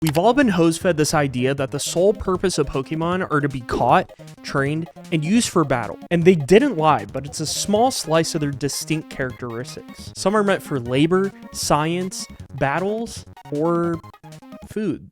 We've all been hose-fed this idea that the sole purpose of Pokemon are to be caught, trained, and used for battle. And they didn't lie, but it's a small slice of their distinct characteristics. Some are meant for labor, science, battles, or food.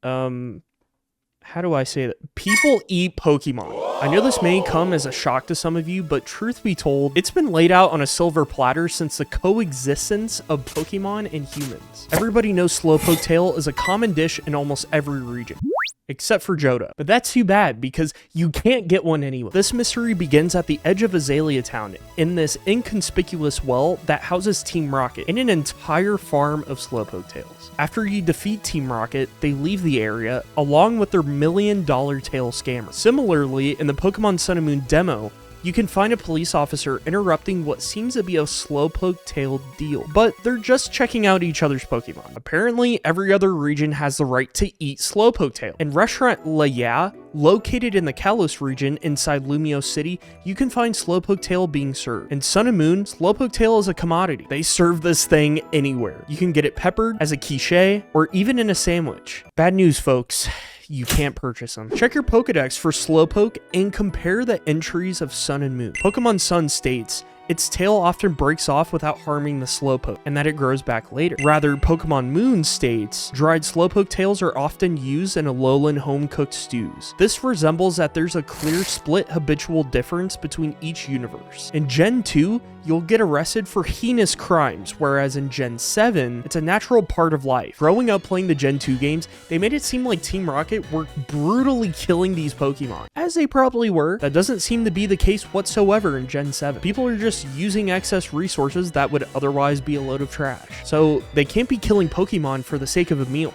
How do I say that? People eat Pokemon. I know this may come as a shock to some of you, but truth be told, it's been laid out on a silver platter since the coexistence of Pokemon and humans. Everybody knows Slowpoke tail is a common dish in almost every region, except for Johto. But that's too bad, because you can't get one anywhere. This mystery begins at the edge of Azalea Town, in this inconspicuous well that houses Team Rocket, and an entire farm of Slowpoke tails. After you defeat Team Rocket, they leave the area, along with their $1 million tail scammer. Similarly, in the Pokemon Sun and Moon demo, you can find a police officer interrupting what seems to be a Slowpoke-tailed deal, but they're just checking out each other's Pokemon. Apparently, every other region has the right to eat Slowpoke-tail. In Restaurant La Ya, located in the Kalos region inside Lumiose City, you can find Slowpoke-tail being served. In Sun and Moon, Slowpoke-tail is a commodity. They serve this thing anywhere. You can get it peppered, as a quiche, or even in a sandwich. Bad news, folks. You can't purchase them. Check your Pokedex for Slowpoke and compare the entries of Sun and Moon. Pokemon Sun states, its tail often breaks off without harming the Slowpoke, and that it grows back later. Rather, Pokemon Moon states, dried Slowpoke tails are often used in Alolan home-cooked stews. This resembles that there's a clear split habitual difference between each universe. In Gen 2, you'll get arrested for heinous crimes, whereas in Gen 7, it's a natural part of life. Growing up playing the Gen 2 games, they made it seem like Team Rocket were brutally killing these Pokemon. As they probably were, that doesn't seem to be the case whatsoever in Gen 7. People are just using excess resources that would otherwise be a load of trash. So they can't be killing Pokemon for the sake of a meal,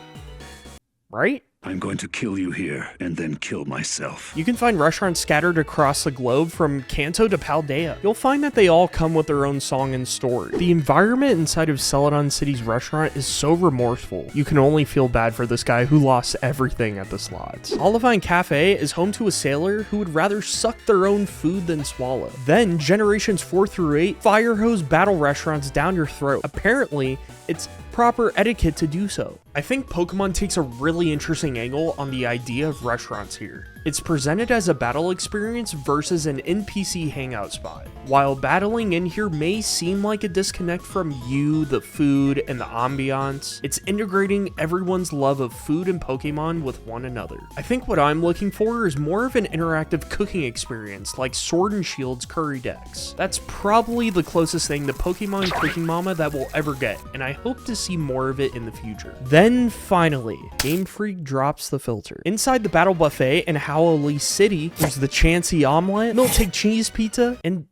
right? I'm going to kill you here and then kill myself. You can find restaurants scattered across the globe from Kanto to Paldea. You'll find that they all come with their own song and story. The environment inside of Celadon City's restaurant is so remorseful. You can only feel bad for this guy who lost everything at the slots. Olivine Cafe is home to a sailor who would rather suck their own food than swallow. Then, generations 4 through 8 fire hose battle restaurants down your throat. Apparently, it's proper etiquette to do so. I think Pokemon takes a really interesting angle on the idea of restaurants here. It's presented as a battle experience versus an NPC hangout spot. While battling in here may seem like a disconnect from you, the food, and the ambiance, it's integrating everyone's love of food and Pokemon with one another. I think what I'm looking for is more of an interactive cooking experience like Sword and Shield's Curry Decks. That's probably the closest thing to Pokemon Cooking Mama that we'll ever get, and I hope to see more of it in the future. Then finally, Game Freak drops the filter. Inside the Battle Buffet in Howley City, there's the Chansey Omelette, Milktank Cheese Pizza, and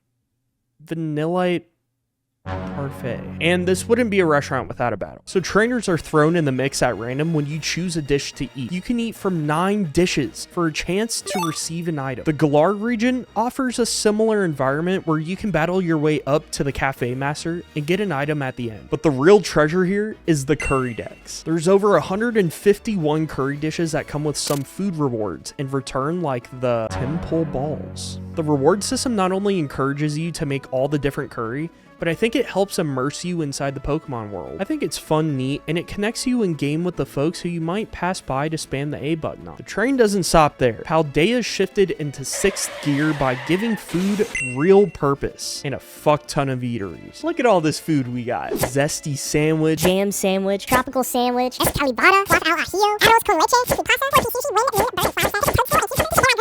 Vanillite Parfait. And this wouldn't be a restaurant without a battle. So trainers are thrown in the mix at random when you choose a dish to eat. You can eat from 9 dishes for a chance to receive an item. The Galar region offers a similar environment where you can battle your way up to the cafe master and get an item at the end. But the real treasure here is the curry decks. There's over 151 curry dishes that come with some food rewards in return, like the Temple Balls. The reward system not only encourages you to make all the different curry, but I think it helps immerse you inside the Pokemon world. I think it's fun, neat, and it connects you in game with the folks who you might pass by to spam the A button on. The train doesn't stop there. Paldea shifted into 6th gear by giving food real purpose and a fuck ton of eateries. Look at all this food we got. Zesty sandwich, jam sandwich, tropical sandwich, escalibada, arroz con leche,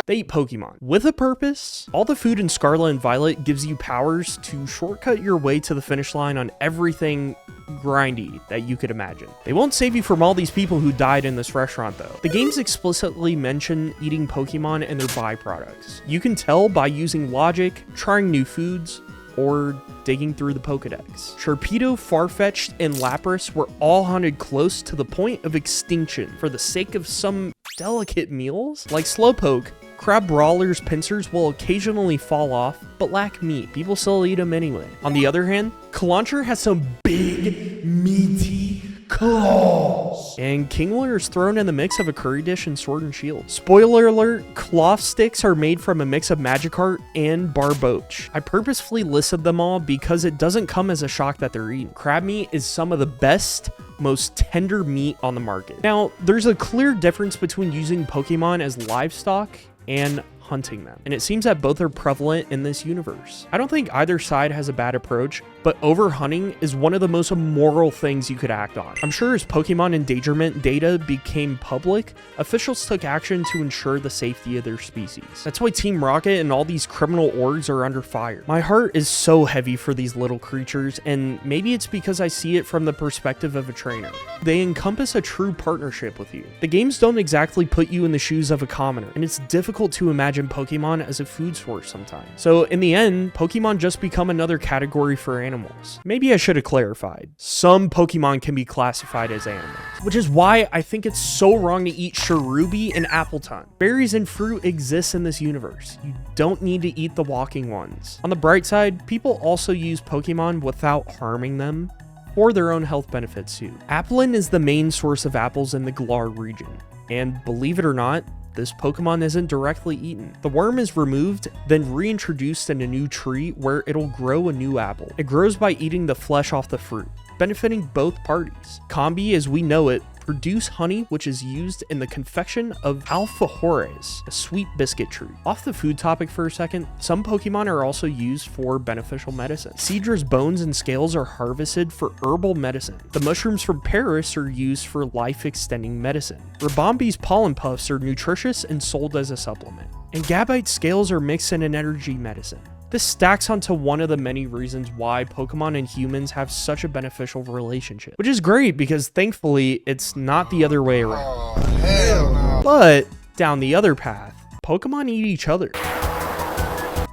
They eat Pokemon with a purpose. All the food in Scarlet and Violet gives you powers to shortcut your way to the finish line on everything grindy that you could imagine. They won't save you from all these people who died in this restaurant though. The games explicitly mention eating Pokemon and their byproducts. You can tell by using logic, trying new foods, or digging through the Pokedex. Sharpedo, Farfetch'd, and Lapras were all hunted close to the point of extinction for the sake of some delicate meals. Like Slowpoke, Crab Brawler's pincers will occasionally fall off, but lack meat. People still eat them anyway. On the other hand, Kalauncher has some big, meaty claws. And Kingler is thrown in the mix of a curry dish and Sword and Shield. Spoiler alert, cloth sticks are made from a mix of Magikarp and Barboach. I purposefully listed them all because it doesn't come as a shock that they're eaten. Crab meat is some of the best, most tender meat on the market. Now, there's a clear difference between using Pokemon as livestock and hunting them, and it seems that both are prevalent in this universe. I don't think either side has a bad approach, but overhunting is one of the most immoral things you could act on. I'm sure as Pokemon endangerment data became public, officials took action to ensure the safety of their species. That's why Team Rocket and all these criminal orgs are under fire. My heart is so heavy for these little creatures, and maybe it's because I see it from the perspective of a trainer. They encompass a true partnership with you. The games don't exactly put you in the shoes of a commoner, and it's difficult to imagine Pokemon as a food source sometimes. So in the end, Pokemon just become another category for animals. Maybe I should have clarified. Some Pokemon can be classified as animals, which is why I think it's so wrong to eat Cherubi and Appleton. Berries and fruit exist in this universe. You don't need to eat the walking ones. On the bright side, people also use Pokemon without harming them for their own health benefits too. Applin is the main source of apples in the Galar region, and believe it or not, this Pokemon isn't directly eaten. The worm is removed, then reintroduced in a new tree where it'll grow a new apple. It grows by eating the flesh off the fruit, benefiting both parties. Combi, as we know it, produce honey which is used in the confection of alfajores, a sweet biscuit treat. Off the food topic for a second, some Pokemon are also used for beneficial medicine. Cedra's bones and scales are harvested for herbal medicine. The mushrooms from Paris are used for life-extending medicine. Rabombi's pollen puffs are nutritious and sold as a supplement. And Gabite's scales are mixed in an energy medicine. This stacks onto one of the many reasons why Pokemon and humans have such a beneficial relationship, which is great because thankfully it's not the other way around. Oh, hell no. But down the other path, Pokemon eat each other.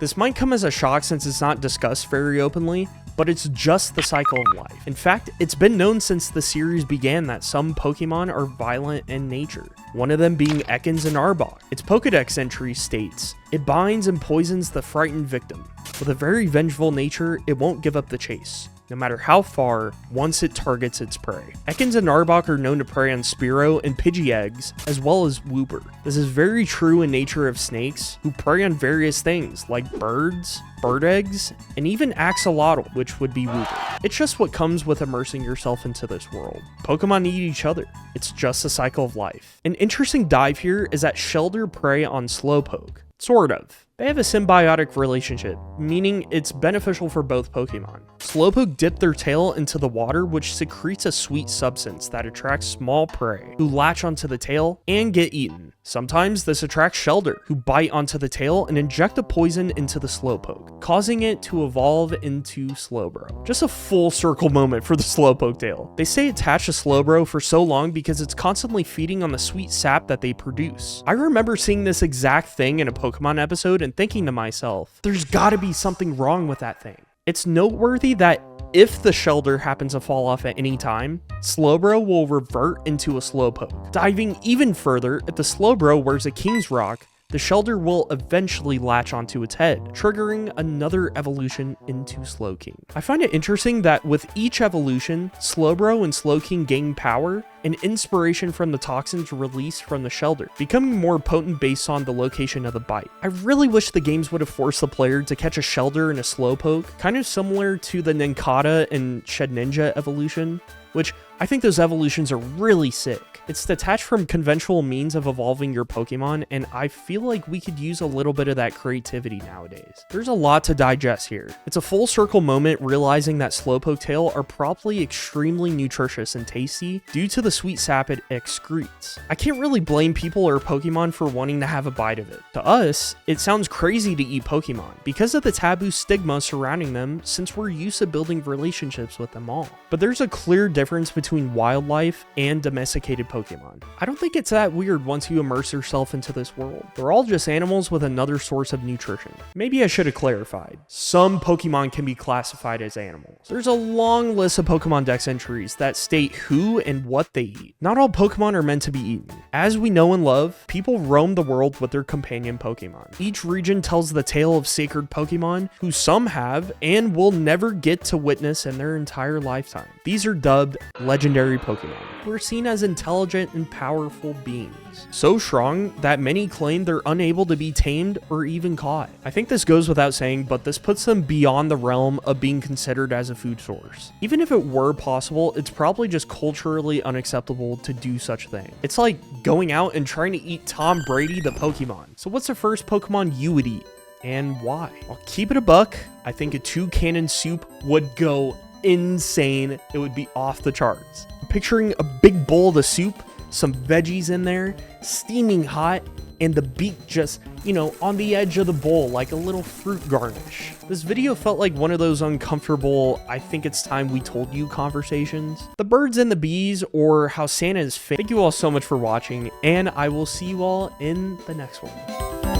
This might come as a shock since it's not discussed very openly, but it's just the cycle of life. In fact, it's been known since the series began that some Pokemon are violent in nature, one of them being Ekans and Arbok. Its Pokedex entry states, "It binds and poisons the frightened victim. With a very vengeful nature, it won't give up the chase, no matter how far, once it targets its prey." Ekans and Arbok are known to prey on Spearow and Pidgey eggs, as well as Wooper. This is very true in nature of snakes, who prey on various things like birds, bird eggs, and even axolotl, which would be Wooper. It's just what comes with immersing yourself into this world. Pokemon eat each other. It's just a cycle of life. An interesting dive here is that Shellder prey on Slowpoke. Sort of. They have a symbiotic relationship, meaning it's beneficial for both Pokemon. Slowpoke dip their tail into the water, which secretes a sweet substance that attracts small prey, who latch onto the tail and get eaten. Sometimes this attracts Shellder, who bite onto the tail and inject a poison into the Slowpoke, causing it to evolve into Slowbro. Just a full circle moment for the Slowpoke tail. They stay attached to Slowbro for so long because it's constantly feeding on the sweet sap that they produce. I remember seeing this exact thing in a Pokemon episode and thinking to myself, there's gotta be something wrong with that thing. It's noteworthy that if the Shellder happens to fall off at any time, Slowbro will revert into a Slowpoke. Diving even further, if the Slowbro wears a King's Rock, the Shellder will eventually latch onto its head, triggering another evolution into Slowking. I find it interesting that with each evolution, Slowbro and Slowking gain power and inspiration from the toxins released from the Shellder, becoming more potent based on the location of the bite. I really wish the games would have forced the player to catch a Shellder and a Slowpoke, kind of similar to the Nincada and Shedninja evolution, which I think those evolutions are really sick. It's detached from conventional means of evolving your Pokemon, and I feel like we could use a little bit of that creativity nowadays. There's a lot to digest here. It's a full circle moment realizing that Slowpoke tail are probably extremely nutritious and tasty due to the sweet sap it excretes. I can't really blame people or Pokemon for wanting to have a bite of it. To us, it sounds crazy to eat Pokemon because of the taboo stigma surrounding them since we're used to building relationships with them all. But there's a clear difference between wildlife and domesticated Pokemon. I don't think it's that weird once you immerse yourself into this world. They're all just animals with another source of nutrition. Maybe I should have clarified. Some Pokemon can be classified as animals. There's a long list of Pokemon Dex entries that state who and what they eat. Not all Pokemon are meant to be eaten. As we know and love, people roam the world with their companion Pokemon. Each region tells the tale of sacred Pokemon who some have and will never get to witness in their entire lifetime. These are dubbed legendary Pokemon, who are seen as intelligent and powerful beings, so strong that many claim they're unable to be tamed or even caught. I think this goes without saying, but this puts them beyond the realm of being considered as a food source. Even if it were possible, it's probably just culturally unacceptable to do such a thing. It's like going out and trying to eat Tom Brady the Pokemon. So what's the first Pokemon you would eat and why? I'll keep it a buck. I think a 2-cannon soup would go insane. It would be off the charts. I'm picturing a big bowl of the soup, some veggies in there, steaming hot, and the beak just, you know, on the edge of the bowl like a little fruit garnish. This video felt like one of those uncomfortable, I think it's time we told you conversations. The birds and the bees, or how Santa is fake. Thank you all so much for watching, and I will see you all in the next one.